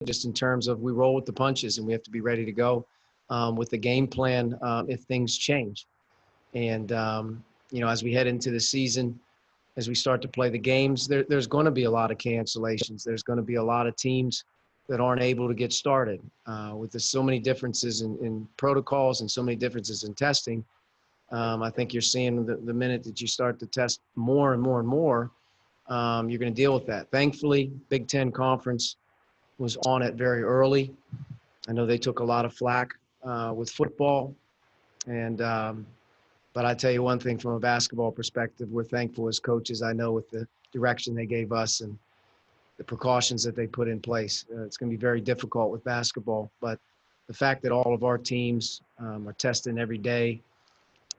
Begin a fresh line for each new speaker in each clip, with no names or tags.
just in terms of we roll with the punches and we have to be ready to go with the game plan if things change. And, as we head into the season, as we start to play the games, there's going to be a lot of cancellations. There's going to be a lot of teams that aren't able to get started with so many differences in protocols and so many differences in testing. I think you're seeing the minute that you start to test more and more and more, you're going to deal with that. Thankfully, Big Ten Conference was on it very early. I know they took a lot of flack with football. But I tell you one thing from a basketball perspective, we're thankful as coaches, I know, with the direction they gave us and the precautions that they put in place. It's going to be very difficult with basketball, but the fact that all of our teams are testing every day,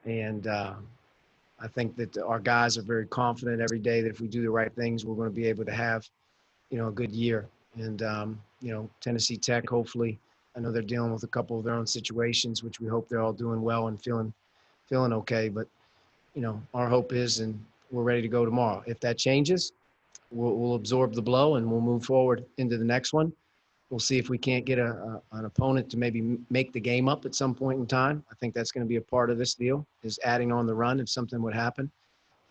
and I think that our guys are very confident every day that if we do the right things, we're going to be able to have, a good year. And, Tennessee Tech, hopefully, I know they're dealing with a couple of their own situations, which we hope they're all doing well and feeling okay. But, our hope is, and we're ready to go tomorrow. If that changes, we'll absorb the blow and we'll move forward into the next one. We'll see if we can't get an opponent to maybe make the game up at some point in time. I think that's going to be a part of this deal, is adding on the run if something would happen.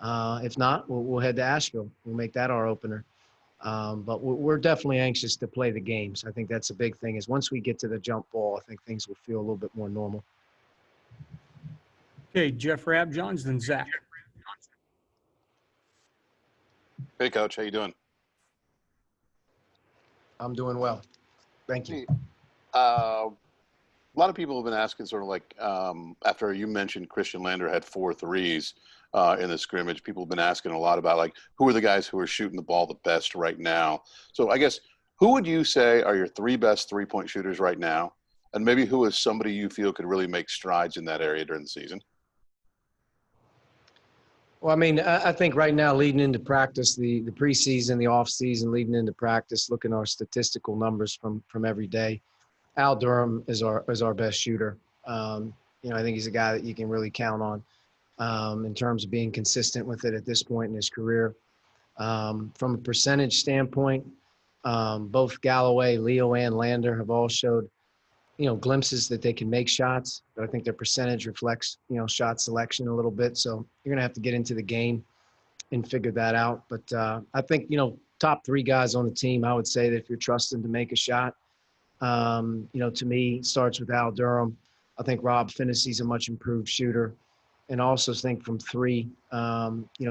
If not, we'll head to Asheville. We'll make that our opener. But we're definitely anxious to play the games. I think that's a big thing, is once we get to the jump ball, I think things will feel a little bit more normal.
Okay, Jeff Rabjohns, then Zach.
Hey, Coach. How you doing?
I'm doing well. Thank you.
A lot of people have been asking sort of like after you mentioned Christian Lander had 4 threes in the scrimmage, people have been asking a lot about like who are the guys who are shooting the ball the best right now. So I guess who would you say are your 3 best 3-point shooters right now? And maybe who is somebody you feel could really make strides in that area during the season?
Well, I mean, I think right now, leading into practice, the preseason, the off season, leading into practice, looking at our statistical numbers from every day, Al Durham is our best shooter. I think he's a guy that you can really count on in terms of being consistent with it at this point in his career. From a percentage standpoint, both Galloway, Leo, and Lander have all showed, glimpses that they can make shots, but I think their percentage reflects, shot selection a little bit. So you're going to have to get into the game and figure that out. But I think, top 3 guys on the team, I would say that if you're trusting to make a shot, to me, it starts with Al Durham. I think Rob Finney's a much improved shooter. And I also think from 3,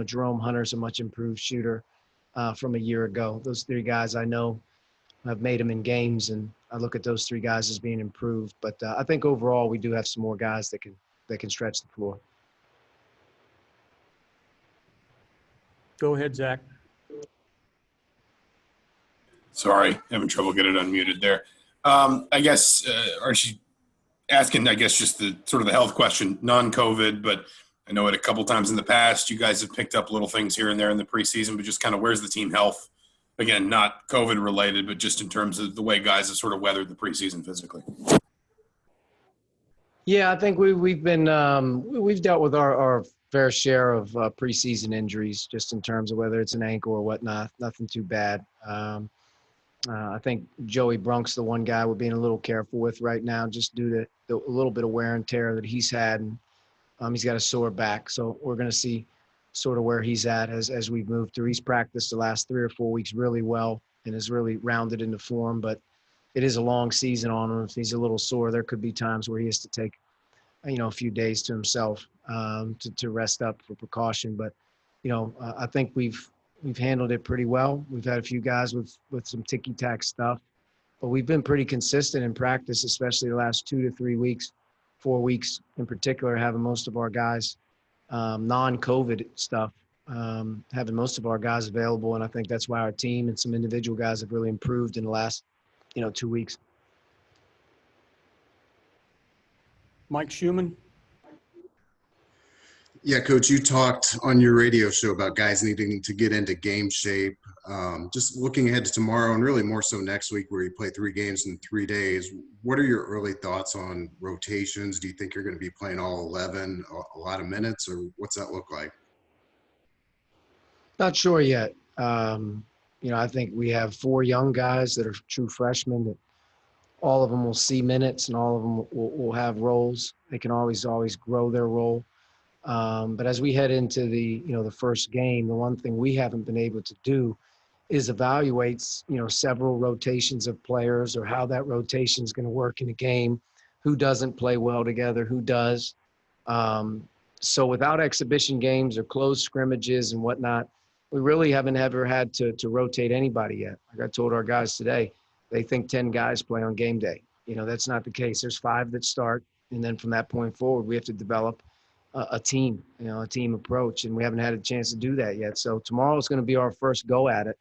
Jerome Hunter's a much improved shooter from a year ago. Those 3 guys I know have made them in games, and I look at those 3 guys as being improved. But I think overall we do have some more guys that can stretch the floor.
Go ahead, Zach.
Sorry, having trouble getting it unmuted there. I guess, Archie, asking, just the sort of the health question, non-COVID, but I know it a couple times in the past. You guys have picked up little things here and there in the preseason, but just kind of where's the team health? Again, not COVID related, but just in terms of the way guys have sort of weathered the preseason physically.
Yeah, I think we've been we've dealt with our fair share of preseason injuries, just in terms of whether it's an ankle or whatnot. Nothing too bad. I think Joey Brunk's the one guy we're being a little careful with right now, just due to a little bit of wear and tear that he's had, and he's got a sore back. So we're going to see sort of where he's at as we've moved through. He's practiced the last 3 or 4 weeks really well and is really rounded into form, but it is a long season on him. If he's a little sore, there could be times where he has to take, a few days to himself to rest up for precaution. But, I think we've handled it pretty well. We've had a few guys with some ticky-tack stuff, but we've been pretty consistent in practice, especially the last 2 to 3 weeks, 4 weeks in particular, having most of our guys non-COVID stuff, having most of our guys available. And I think that's why our team and some individual guys have really improved in the last, 2 weeks.
Mike Schumann.
Yeah, Coach, you talked on your radio show about guys needing to get into game shape. Just looking ahead to tomorrow and really more so next week where you play 3 games in 3 days, what are your early thoughts on rotations? Do you think you're going to be playing all 11, a lot of minutes, or what's that look like?
Not sure yet. I think we have 4 young guys that are true freshmen that all of them will see minutes and all of them will have roles. They can always grow their role. But as we head into the first game, the one thing we haven't been able to do is evaluate, several rotations of players or how that rotation is going to work in a game, who doesn't play well together, who does. So without exhibition games or closed scrimmages and whatnot, we really haven't ever had to rotate anybody yet. Like I told our guys today, they think 10 guys play on game day. That's not the case. There's 5 that start. And then from that point forward, we have to develop a team, a team approach. And we haven't had a chance to do that yet. So tomorrow is going to be our first go at it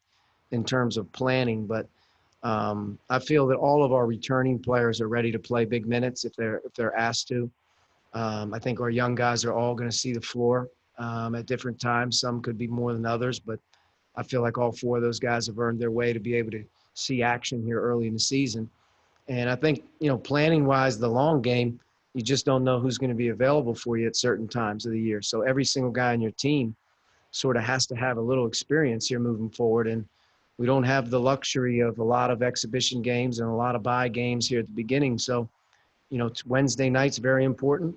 in terms of planning. But I feel that all of our returning players are ready to play big minutes if they're asked to. I think our young guys are all going to see the floor at different times. Some could be more than others, but I feel like all 4 of those guys have earned their way to be able to see action here early in the season. And I think, planning-wise, the long game, you just don't know who's going to be available for you at certain times of the year. So every single guy on your team sort of has to have a little experience here moving forward. And we don't have the luxury of a lot of exhibition games and a lot of bye games here at the beginning. So, Wednesday night's very important.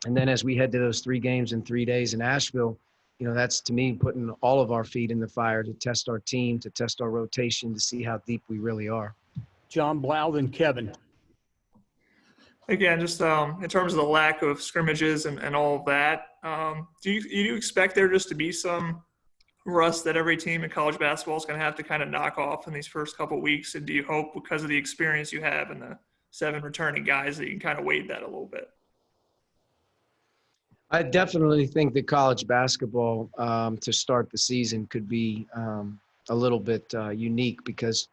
And then as we head to those 3 games in 3 days in Asheville, that's to me putting all of our feet in the fire to test our team, to test our rotation, to see how deep we really are.
John Blau, then Kevin.
Again, just in terms of the lack of scrimmages and all of that, do you expect there just to be some rust that every team in college basketball is going to have to kind of knock off in these first couple of weeks? And do you hope, because of the experience you have and the 7 returning guys, that you can kind of wade that a little bit?
I definitely think that college basketball to start the season could be a little bit unique, because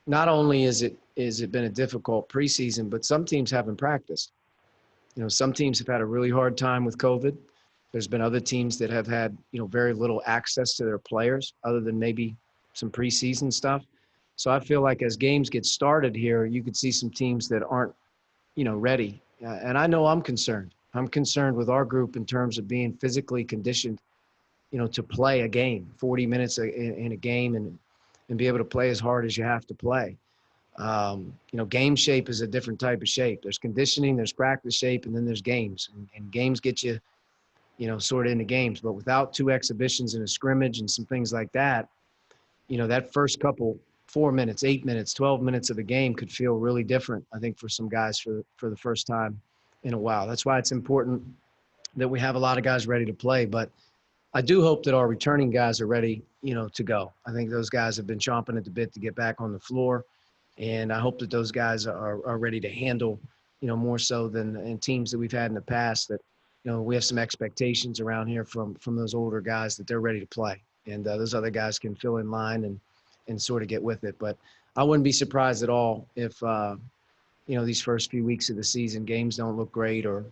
not only is it been a difficult preseason, but some teams haven't practiced. Some teams have had a really hard time with COVID. There's been other teams that have had, very little access to their players other than maybe some preseason stuff. So I feel like as games get started here, you could see some teams that aren't, ready. And I know I'm concerned. I'm concerned with our group in terms of being physically conditioned, to play a game, 40 minutes in a game and be able to play as hard as you have to play. Game shape is a different type of shape. There's conditioning, there's practice shape, and then there's games. And games get you, sort of into games. But without 2 exhibitions and a scrimmage and some things like that, that first couple 4 minutes, 8 minutes, 12 minutes of a game could feel really different, I think, for some guys for the first time in a while. That's why it's important that we have a lot of guys ready to play. But I do hope that our returning guys are ready, to go. I think those guys have been chomping at the bit to get back on the floor. And I hope that those guys are ready to handle, more so than in teams that we've had in the past, that, we have some expectations around here from those older guys that they're ready to play. And those other guys can fill in line and sort of get with it. But I wouldn't be surprised at all if, these first few weeks of the season, games don't look great, or,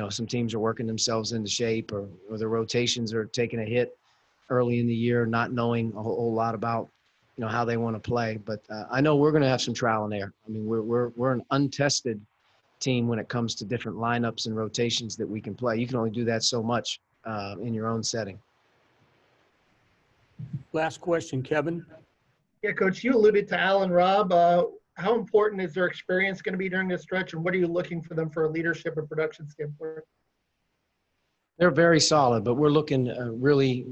some teams are working themselves into shape, or the rotations are taking a hit early in the year, not knowing a whole lot about, how they want to play. But I know we're going to have some trial and error. I mean, we're an untested team when it comes to different lineups and rotations that we can play. You can only do that so much in your own setting.
Last question, Kevin.
Yeah, Coach, you alluded to Al and Rob. How important is their experience going to be during this stretch, and what are you looking for them for a leadership and production standpoint?
They're very solid, but we're looking really,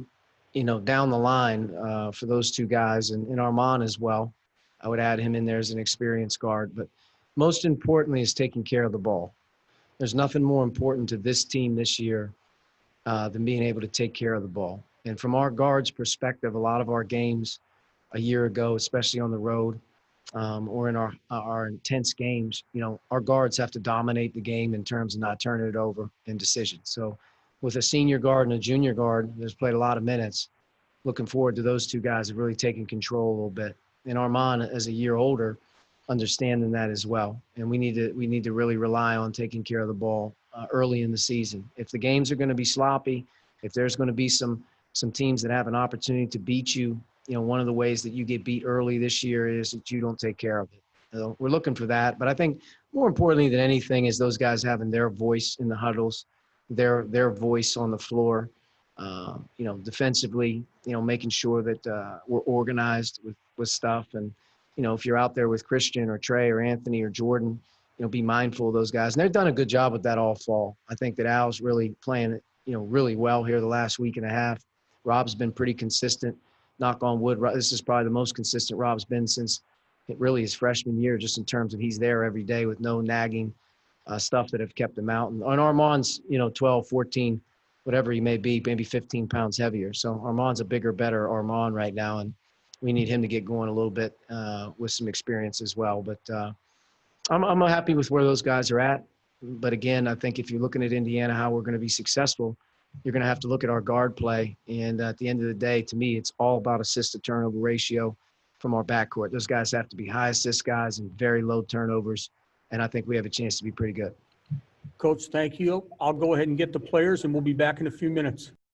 down the line for those 2 guys, and Armand as well. I would add him in there as an experienced guard. But most importantly is taking care of the ball. There's nothing more important to this team this year than being able to take care of the ball. And from our guards' perspective, a lot of our games a year ago, especially on the road, or in our intense games, our guards have to dominate the game in terms of not turning it over in decisions. So with a senior guard and a junior guard that's played a lot of minutes, looking forward to those 2 guys have really taken control a little bit. And Armand, as a year older, understanding that as well. And we need to really rely on taking care of the ball early in the season. If the games are going to be sloppy, if there's going to be some teams that have an opportunity to beat you, one of the ways that you get beat early this year is that you don't take care of it. We're looking for that. But I think more importantly than anything is those guys having their voice in the huddles, their voice on the floor, Defensively, making sure that we're organized with stuff. And, if you're out there with Christian or Trey or Anthony or Jordan, be mindful of those guys. And they've done a good job with that all fall. I think that Al's really playing, really well here the last week and a half. Rob's been pretty consistent. Knock on wood. This is probably the most consistent Rob's been since really his freshman year, just in terms of he's there every day with no nagging stuff that have kept him out. And Armand's, 12, 14, whatever he may be, maybe 15 pounds heavier. So Armand's a bigger, better Armand right now. And we need him to get going a little bit with some experience as well. But I'm happy with where those guys are at. But again, I think if you're looking at Indiana, how we're going to be successful, you're going to have to look at our guard play. And at the end of the day, to me, it's all about assist to turnover ratio from our backcourt. Those guys have to be high assist guys and very low turnovers. And I think we have a chance to be pretty good.
Coach, thank you. I'll go ahead and get the players, and we'll be back in a few minutes.